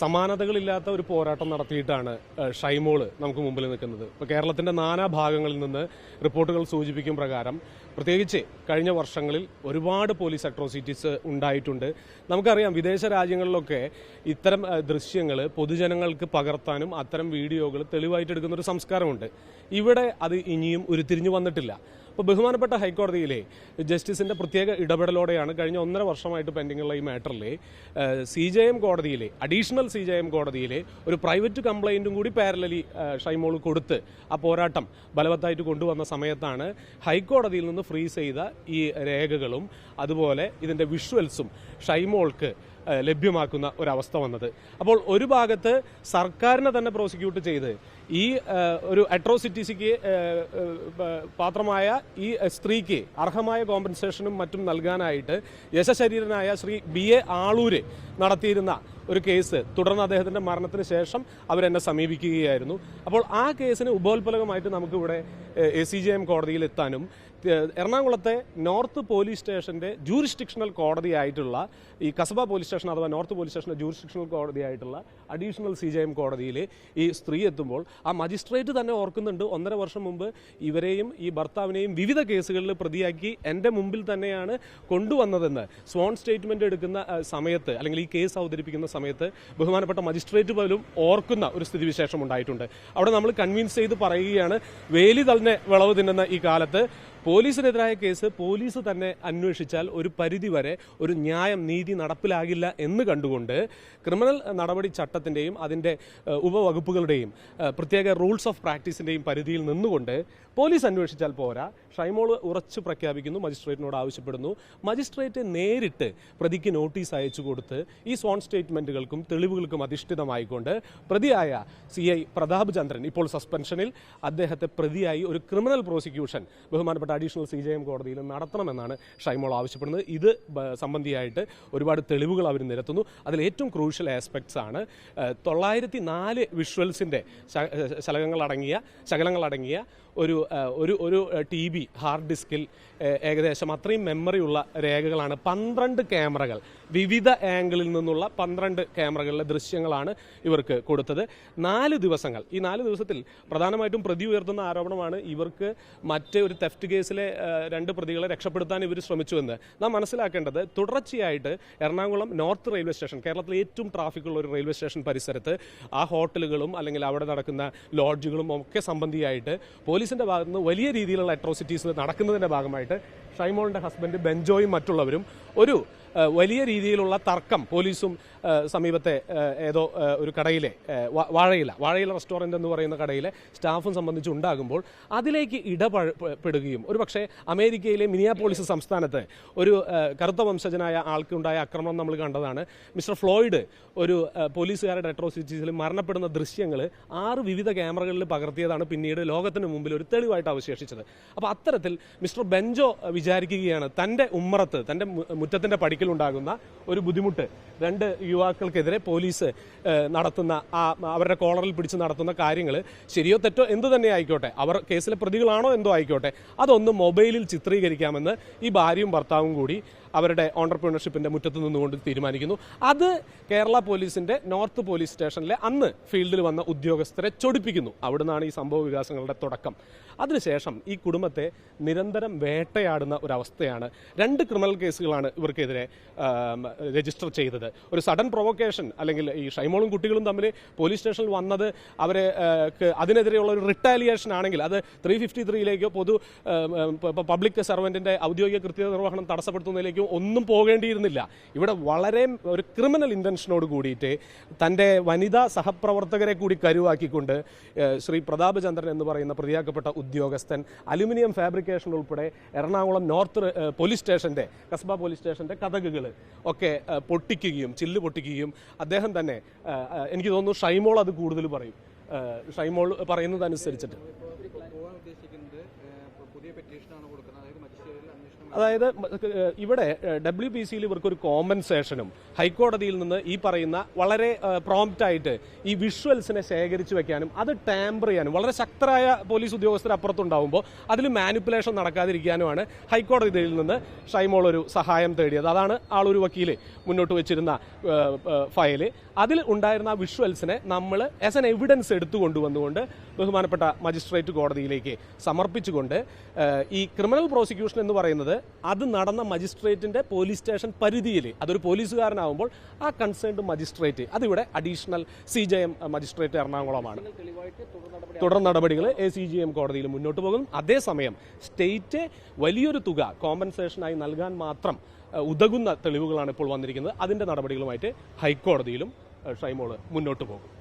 സമാനതകളില്ലാത്ത ഒരു പോരാട്ടം നടത്തിയിട്ടാണ് ഷൈമോള് നമുക്ക് മുമ്പിൽ നിൽക്കുന്നത്. ഇപ്പോൾ കേരളത്തിന്റെ നാനാ ഭാഗങ്ങളിൽ നിന്ന് റിപ്പോർട്ടുകൾ സൂചിപ്പിക്കും പ്രകാരം പ്രത്യേകിച്ച് കഴിഞ്ഞ വർഷങ്ങളിൽ ഒരുപാട് പോലീസ് അട്രോസിറ്റീസ് ഉണ്ടായിട്ടുണ്ട്. നമുക്കറിയാം വിദേശ രാജ്യങ്ങളിലൊക്കെ ഇത്തരം ദൃശ്യങ്ങൾ പൊതുജനങ്ങൾക്ക് പകർത്താനും അത്തരം വീഡിയോകൾ തെളിവായിട്ട് എടുക്കുന്ന ഒരു സംസ്കാരമുണ്ട്. ഇവിടെ അത് ഇനിയും ഉരുത്തിരിഞ്ഞു വന്നിട്ടില്ല. അപ്പോൾ ബഹുമാനപ്പെട്ട ഹൈക്കോടതിയിലെ ജസ്റ്റിസിന്റെ പ്രത്യേക ഇടപെടലോടെയാണ് കഴിഞ്ഞ 1.5 വർഷമായിട്ട് പെൻഡിങ്ങുള്ള ഈ മാറ്ററിലെ CJM കോടതിയിലെ അഡീഷണൽ CJM കോടതിയിലെ ഒരു പ്രൈവറ്റ് കംപ്ലൈന്റും കൂടി പാരലലി ഷൈമോൾ കൊടുത്ത് ആ പോരാട്ടം ബലവത്തായിട്ട് കൊണ്ടുവന്ന സമയത്താണ് ഹൈക്കോടതിയിൽ നിന്ന് ഫ്രീസ് ചെയ്ത ഈ രേഖകളും അതുപോലെ ഇതിന്റെ വിഷ്വൽസും ഷൈമോൾക്ക് ലഭ്യമാക്കുന്ന ഒരവസ്ഥ വന്നത്. അപ്പോൾ ഒരു ഭാഗത്ത് സർക്കാരിനെ തന്നെ പ്രോസിക്യൂട്ട് ചെയ്ത് ഈ ഒരു അട്രോസിറ്റീസിക്ക് പാത്രമായ ഈ സ്ത്രീക്ക് അർഹമായ കോമ്പൻസേഷനും മറ്റും നൽകാനായിട്ട് യശശരീരനായ ശ്രീ BA ആളൂര് നടത്തിയിരുന്ന ഒരു കേസ് തുടർന്ന് അദ്ദേഹത്തിന്റെ മരണത്തിന് ശേഷം അവരെന്നെ സമീപിക്കുകയായിരുന്നു. അപ്പോൾ ആ കേസിന് ഉപോത്പലകമായിട്ട് നമുക്കിവിടെ CJM കോടതിയിൽ എത്താനും എറണാകുളത്തെ നോർത്ത് പോലീസ് സ്റ്റേഷന്റെ ജൂറിസ്ഡിക്ഷണൽ കോടതിയായിട്ടുള്ള ഈ കസബ പോലീസ് സ്റ്റേഷൻ അഥവാ നോർത്ത് പോലീസ് സ്റ്റേഷന്റെ ജൂറിസ്ഡിക്ഷണൽ കോടതിയായിട്ടുള്ള അഡീഷണൽ CJM കോടതിയിൽ ഈ സ്ത്രീ എത്തുമ്പോൾ ആ മജിസ്ട്രേറ്റ് തന്നെ ഓർക്കുന്നുണ്ട് 1.5 വർഷം മുമ്പ് ഇവരെയും ഈ ഭർത്താവിനെയും വിവിധ കേസുകളിൽ പ്രതിയാക്കി എൻ്റെ മുമ്പിൽ തന്നെയാണ് കൊണ്ടുവന്നതെന്ന് സ്വാൺ സ്റ്റേറ്റ്മെന്റ് എടുക്കുന്ന സമയത്ത് അല്ലെങ്കിൽ ഈ കേസ് അവതരിപ്പിക്കുന്ന സമയത്ത് ബഹുമാനപ്പെട്ട മജിസ്ട്രേറ്റ് പോലും ഓർക്കുന്ന ഒരു സ്ഥിതിവിശേഷം ഉണ്ടായിട്ടുണ്ട്. അവിടെ നമ്മൾ കൺവിൻസ് ചെയ്ത് പറയുകയാണ് വേലി തന്നെ വിളവ് തിന്നുന്ന ഈ കാലത്ത് പോലീസിനെതിരായ കേസ് പോലീസ് തന്നെ അന്വേഷിച്ചാൽ ഒരു പരിധിവരെ ഒരു ന്യായം നീതി നടപ്പിലാകില്ല എന്ന് കണ്ടുകൊണ്ട് ക്രിമിനൽ നടപടി ചട്ടത്തിന്റെയും അതിന്റെ ഉപവകുപ്പുകളുടെയും പ്രത്യേക റൂൾസ് ഓഫ് പ്രാക്ടീസിന്റെയും പരിധിയിൽ നിന്നുകൊണ്ട് പോലീസ് അന്വേഷിച്ചാൽ പോരാ, ഷൈമോള് ഉറച്ചു പ്രഖ്യാപിക്കുന്നു, മജിസ്ട്രേറ്റിനോട് ആവശ്യപ്പെടുന്നു. മജിസ്ട്രേറ്റ് നേരിട്ട് പ്രതിക്ക് നോട്ടീസ് അയച്ചു കൊടുത്ത് ഈ സ്വാൺ സ്റ്റേറ്റ്മെന്റുകൾക്കും തെളിവുകൾക്കും അധിഷ്ഠിതമായിക്കൊണ്ട് പ്രതിയായ CI പ്രതാപ് ചന്ദ്രൻ ഇപ്പോൾ സസ്പെൻഷനിൽ അദ്ദേഹത്തെ പ്രതിയായി ഒരു ക്രിമിനൽ പ്രോസിക്യൂഷൻ ബഹുമാനപ്പെട്ട അഡീഷണൽ CJM കോടതിയിൽ നടത്തണമെന്നാണ് ഷൈമോൾ ആവശ്യപ്പെടുന്നത്. ഇത് സംബന്ധിയായിട്ട് ഒരുപാട് തെളിവുകൾ അവർ നിരത്തുന്നു. അതിൽ ഏറ്റവും ക്രൂഷ്യൽ ആസ്പെക്ട്സ് ആണ് 904 വിഷ്വൽസിന്റെ ശകലങ്ങളടങ്ങിയ ഒരു TB ഹാർഡ് ഡിസ്കിൽ ഏകദേശം അത്രയും മെമ്മറിയുള്ള രേഖകളാണ്. 12 ക്യാമറകൾ, വിവിധ ആംഗിളിൽ നിന്നുള്ള 12 ക്യാമറകളിലെ ദൃശ്യങ്ങളാണ് ഇവർക്ക് കൊടുത്തത്. 4 ദിവസങ്ങൾ. ഈ 4 ദിവസത്തിൽ പ്രധാനമായിട്ടും പ്രതി ഉയർത്തുന്ന ആരോപണമാണ് ഇവർക്ക് മറ്റേ ഒരു തെഫ്റ്റ് കേസിലെ 2 പ്രതികളെ രക്ഷപ്പെടുത്താൻ ഇവർ ശ്രമിച്ചുവെന്ന്. നാം മനസ്സിലാക്കേണ്ടത് തുടർച്ചയായിട്ട് എറണാകുളം നോർത്ത് റെയിൽവേ സ്റ്റേഷൻ, കേരളത്തിലെ ഏറ്റവും ട്രാഫിക്കുള്ള ഒരു റെയിൽവേ സ്റ്റേഷൻ പരിസരത്ത് ആ ഹോട്ടലുകളും അല്ലെങ്കിൽ അവിടെ നടക്കുന്ന ലോഡ്ജുകളും ഒക്കെ സംബന്ധിയായിട്ട് പോലീസിന്റെ ഭാഗത്ത് നിന്ന് വലിയ രീതിയിലുള്ള അട്രോസിറ്റീസ് നടക്കുന്നതിന്റെ ഭാഗമായിട്ട് ഷൈമോളിന്റെ ഹസ്ബൻഡ് ബെഞ്ചോയും മറ്റുള്ളവരും ഒരു വലിയ രീതിയിലുള്ള തർക്കം പോലീസും സമീപത്തെ ഏതോ ഒരു കടയിലെ വാഴയില റെസ്റ്റോറന്റ് എന്ന് പറയുന്ന കടയിലെ സ്റ്റാഫും സംബന്ധിച്ച് ഉണ്ടാകുമ്പോൾ അതിലേക്ക് ഇടപെടുകയും ഒരുപക്ഷെ അമേരിക്കയിലെ മിനിയാപോളിസ് സംസ്ഥാനത്ത് ഒരു കറുത്ത വംശജനായ ആൾക്കുണ്ടായ ആക്രമണം നമ്മൾ കണ്ടതാണ്. മിസ്റ്റർ ഫ്ലോയിഡ് ഒരു പോലീസുകാരുടെ അട്രോസിറ്റീസിൽ മരണപ്പെടുന്ന ദൃശ്യങ്ങൾ 6 വിവിധ ക്യാമറകളിൽ പകർത്തിയതാണ് പിന്നീട് ലോകത്തിന് മുമ്പിൽ ഒരു തെളിവായിട്ട് അവശേഷിച്ചത്. അപ്പോൾ അത്തരത്തിൽ മിസ്റ്റർ ബെഞ്ചോ വിചാരിക്കുകയാണ് തന്റെ ഉമ്മറത്ത്, തന്റെ മുറ്റത്തിന്റെ പടിക്കലുണ്ടാകുന്ന ഒരു ബുദ്ധിമുട്ട് 2 യുവാക്കൾക്കെതിരെ പോലീസ് നടത്തുന്ന അവരുടെ കോളറിൽ പിടിച്ച് നടത്തുന്ന കാര്യങ്ങൾ ശരിയോ തെറ്റോ എന്തു തന്നെ ആയിക്കോട്ടെ, അവർ കേസിലെ പ്രതികളാണോ എന്തോ ആയിക്കോട്ടെ, അതൊന്ന് മൊബൈലിൽ ചിത്രീകരിക്കാമെന്ന് ഈ ഭാര്യയും ഭർത്താവും കൂടി അവരുടെ ഓണ്ടർപ്രണർഷിപ്പിന്റെ മുറ്റത്ത് നിന്നുകൊണ്ട് തീരുമാനിക്കുന്നു. അത് കേരള പോലീസിന്റെ നോർത്ത് പോലീസ് സ്റ്റേഷനിലെ അന്ന് ഫീൽഡിൽ വന്ന ഉദ്യോഗസ്ഥരെ ചൊടിപ്പിക്കുന്നു. അവിടുന്നാണ് ഈ സംഭവ വികാസങ്ങളുടെ തുടക്കം. അതിനുശേഷം ഈ കുടുംബത്തെ നിരന്തരം വേട്ടയാടുന്ന ഒരവസ്ഥയാണ്. 2 ക്രിമിനൽ കേസുകളാണ് ഇവർക്കെതിരെ രജിസ്റ്റർ ചെയ്തത്. ഒരു സഡൻ പ്രൊവോക്കേഷൻ അല്ലെങ്കിൽ ഈ ഷൈമോളും കുട്ടികളും തമ്മിൽ പോലീസ് സ്റ്റേഷനിൽ വന്നത് അവരെ അതിനെതിരെയുള്ള ഒരു റിട്ടാലിയേഷൻ ആണെങ്കിൽ അത് 353യിലേക്കോ പബ്ലിക് സർവന്റിന്റെ ഔദ്യോഗിക കൃത്യത നിർവഹണം തടസ്സപ്പെടുത്തുന്നതിലേക്കോ ഒന്നും പോകേണ്ടിയിരുന്നില്ല. ഇവിടെ വളരെ ഒരു ക്രിമിനൽ ഇന്റൻഷനോട് കൂടിയിട്ട് തന്റെ വനിതാ സഹപ്രവർത്തകരെ കൂടി കരുവാക്കിക്കൊണ്ട് ശ്രീ പ്രതാപ് ചന്ദ്രൻ എന്ന് പറയുന്ന പ്രതിയാക്കപ്പെട്ട ഉദ്യോഗസ്ഥൻ അലുമിനിയം ഫാബ്രിക്കേഷൻ ഉൾപ്പെടെ എറണാകുളം നോർത്ത് പോലീസ് സ്റ്റേഷന്റെ കസ്ബ പോലീസ് സ്റ്റേഷന്റെ കതകുകൾ ഒക്കെ പൊട്ടിക്കുകയും ചില്ല് പൊട്ടിക്കുകയും അദ്ദേഹം തന്നെ, എനിക്ക് തോന്നുന്നു ഷൈമോൾ അത് കൂടുതൽ പറയും, ഷൈമോൾ പറയുന്നത് അനുസരിച്ചിട്ട് പുതിയ പെറ്റീഷനാണ് കൊടുക്കുന്നത്. അതായത് മജിസ്ട്രേറ്റിൽ അന്വേഷണം അതായത് ഇവിടെ WPCയിൽ ഇവർക്കൊരു കോമ്പൻസേഷനും ഹൈക്കോടതിയിൽ നിന്ന് ഈ പറയുന്ന വളരെ പ്രോംപ്റ്റായിട്ട് ഈ വിഷ്വൽസിനെ ശേഖരിച്ചു വെക്കാനും അത് ടാമ്പർ ചെയ്യാനും വളരെ ശക്തരായ പോലീസ് ഉദ്യോഗസ്ഥർ അപ്പുറത്തുണ്ടാവുമ്പോൾ അതിൽ മാനിപ്പുലേഷൻ നടക്കാതിരിക്കാനുമാണ് ഹൈക്കോടതിയിൽ നിന്ന് ഷൈമോൾ ഒരു സഹായം തേടിയത്. അതാണ് ആളൊരു വക്കീല് മുന്നോട്ട് വെച്ചിരുന്ന ഫയല്. അതിൽ ഉണ്ടായിരുന്ന ആ വിഷ്വൽസിനെ നമ്മൾ ആസ് എൻ എവിഡൻസ് എടുത്തുകൊണ്ടുവന്നുകൊണ്ട് ബഹുമാനപ്പെട്ട മജിസ്ട്രേറ്റ് കോടതിയിലേക്ക് സമർപ്പിച്ചുകൊണ്ട് ഈ ക്രിമിനൽ പ്രോസിക്യൂഷൻ എന്ന് പറയുന്നത് അത് നടന്ന മജിസ്ട്രേറ്റിന്റെ പോലീസ് സ്റ്റേഷൻ പരിധിയിൽ അതൊരു പോലീസുകാരനാവുമ്പോൾ ആ കൺസേൺഡ് മജിസ്ട്രേറ്റ് അതിവിടെ അഡീഷണൽ CJM മജിസ്ട്രേറ്റ് എറണാകുളമാണ്. തുടർ നടപടികൾ ACGM കോടതിയിൽ മുന്നോട്ട് പോകും. അതേസമയം സ്റ്റേറ്റ് വലിയൊരു തുക കോമ്പൻസേഷനായി നൽകാൻ മാത്രം ഉതകുന്ന തെളിവുകളാണ് ഇപ്പോൾ വന്നിരിക്കുന്നത്. അതിന്റെ നടപടികളുമായിട്ട് ഹൈക്കോടതിയിലും ഷൈമോൾ മുന്നോട്ട് പോകും.